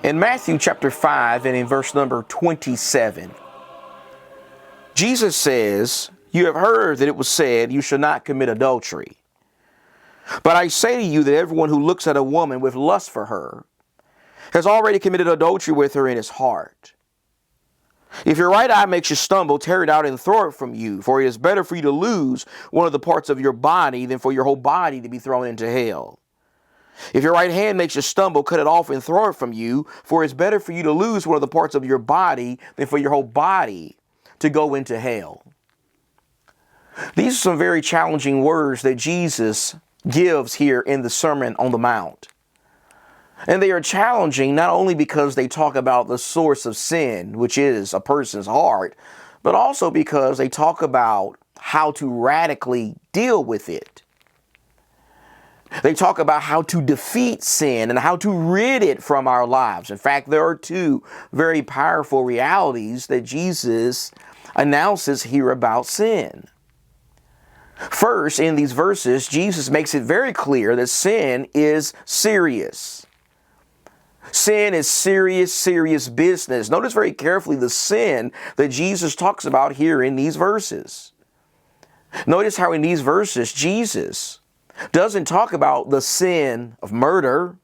In Matthew chapter 5 and in verse number 27, Jesus says, "You have heard that it was said, you shall not commit adultery. But I say to you that everyone who looks at a woman with lust for her has already committed adultery with her in his heart. If your right eye makes you stumble, tear it out and throw it from you, for it is better for you to lose one of the parts of your body than for your whole body to be thrown into hell. If your right hand makes you stumble, cut it off and throw it from you, for it's better for you to lose one of the parts of your body than for your whole body to go into hell." These are some very challenging words that Jesus gives here in the Sermon on the Mount. And they are challenging not only because they talk about the source of sin, which is a person's heart, but also because they talk about how to radically deal with it. They talk about how to defeat sin and how to rid it from our lives. In fact, there are two very powerful realities that Jesus announces here about sin. First, in these verses, Jesus makes it very clear that sin is serious. Sin is serious, serious business. Notice very carefully the sin that Jesus talks about here in these verses. Notice how in these verses, Jesus doesn't talk about the sin of murder.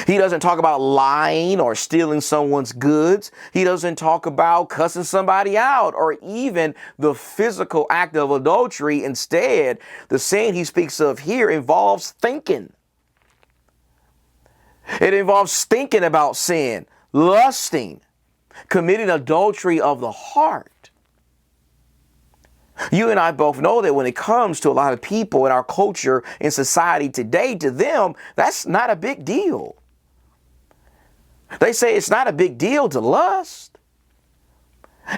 He doesn't talk about lying or stealing someone's goods. He doesn't talk about cussing somebody out or even the physical act of adultery. Instead, the sin he speaks of here involves thinking. It involves thinking about sin, lusting, committing adultery of the heart. You and I both know that when it comes to a lot of people in our culture and society today, to them, that's not a big deal. They say it's not a big deal to lust.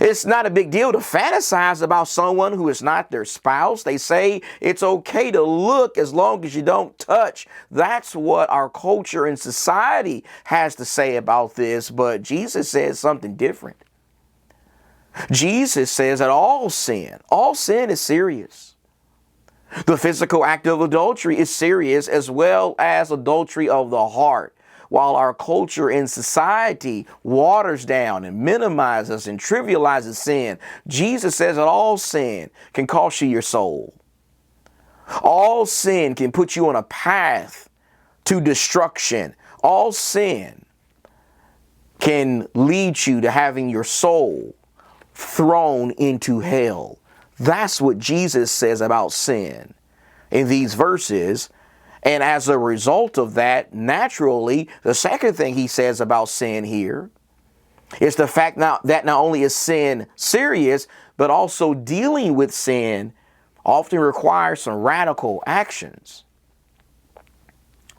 It's not a big deal to fantasize about someone who is not their spouse. They say it's okay to look as long as you don't touch. That's what our culture and society has to say about this. But Jesus says something different. Jesus says that all sin is serious. The physical act of adultery is serious, as well as adultery of the heart. While our culture and society waters down and minimizes and trivializes sin, Jesus says that all sin can cost you your soul. All sin can put you on a path to destruction. All sin can lead you to having your soul thrown into hell. That's what Jesus says about sin in these verses. And as a result of that, naturally, the second thing he says about sin here is the fact that not only is sin serious, but also dealing with sin often requires some radical actions.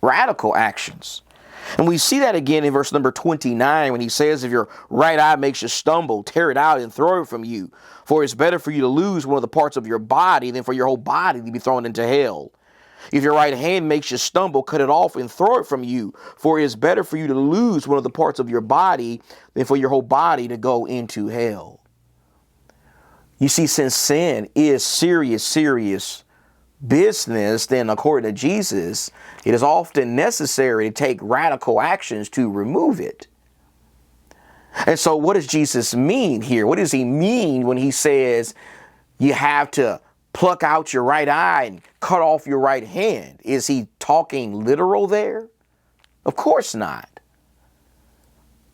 Radical actions. And we see that again in verse number 29 when he says, "If your right eye makes you stumble, tear it out and throw it from you. For it's better for you to lose one of the parts of your body than for your whole body to be thrown into hell. If your right hand makes you stumble, cut it off and throw it from you. For it is better for you to lose one of the parts of your body than for your whole body to go into hell." You see, since sin is serious business, then according to Jesus, it is often necessary to take radical actions to remove it. And so what does Jesus mean here? What does he mean when he says you have to pluck out your right eye and cut off your right hand? Is he talking literal there? Of course not.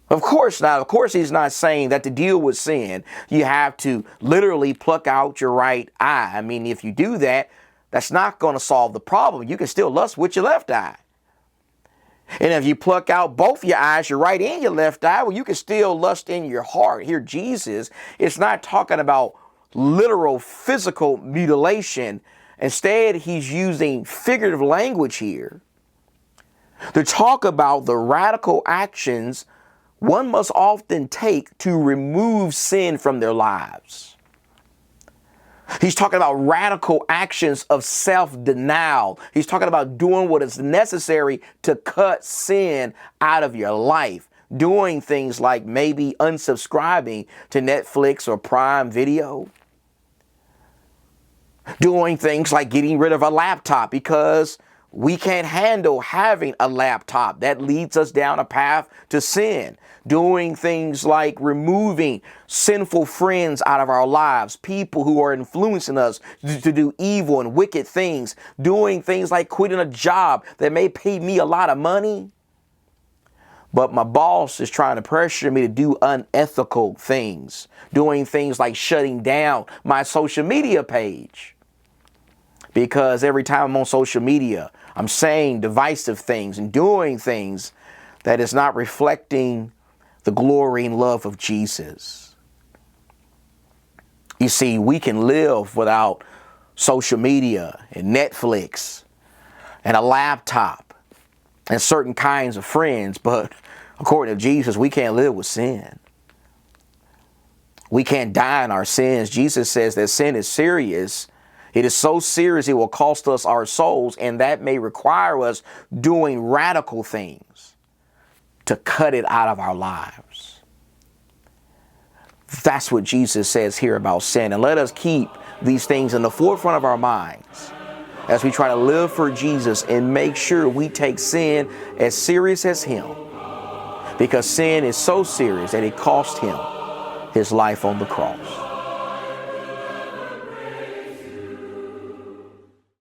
Of course not. Of course he's not saying that to deal with sin, you have to literally pluck out your right eye. I mean, if you do that, that's not going to solve the problem. You can still lust with your left eye. And if you pluck out both your eyes, your right and your left eye, well, you can still lust in your heart. Here, Jesus is not talking about literal physical mutilation. Instead, he's using figurative language here to talk about the radical actions one must often take to remove sin from their lives. He's talking about radical actions of self-denial. He's talking about doing what is necessary to cut sin out of your life. Doing things like maybe unsubscribing to Netflix or Prime Video. Doing things like getting rid of a laptop because, We can't handle having a laptop. That leads us down a path to sin. Doing things like removing sinful friends out of our lives, people who are influencing us to do evil and wicked things. Doing things like quitting a job that may pay me a lot of money, but my boss is trying to pressure me to do unethical things. Doing things like shutting down my social media page. Because every time I'm on social media, I'm saying divisive things and doing things that is not reflecting the glory and love of Jesus. You see, we can live without social media and Netflix and a laptop and certain kinds of friends, but according to Jesus, we can't live with sin. We can't die in our sins. Jesus says that sin is serious. It is so serious it will cost us our souls, and that may require us doing radical things to cut it out of our lives. That's what Jesus says here about sin. And let us keep these things in the forefront of our minds as we try to live for Jesus and make sure we take sin as serious as him. Because sin is so serious that it cost him his life on the cross.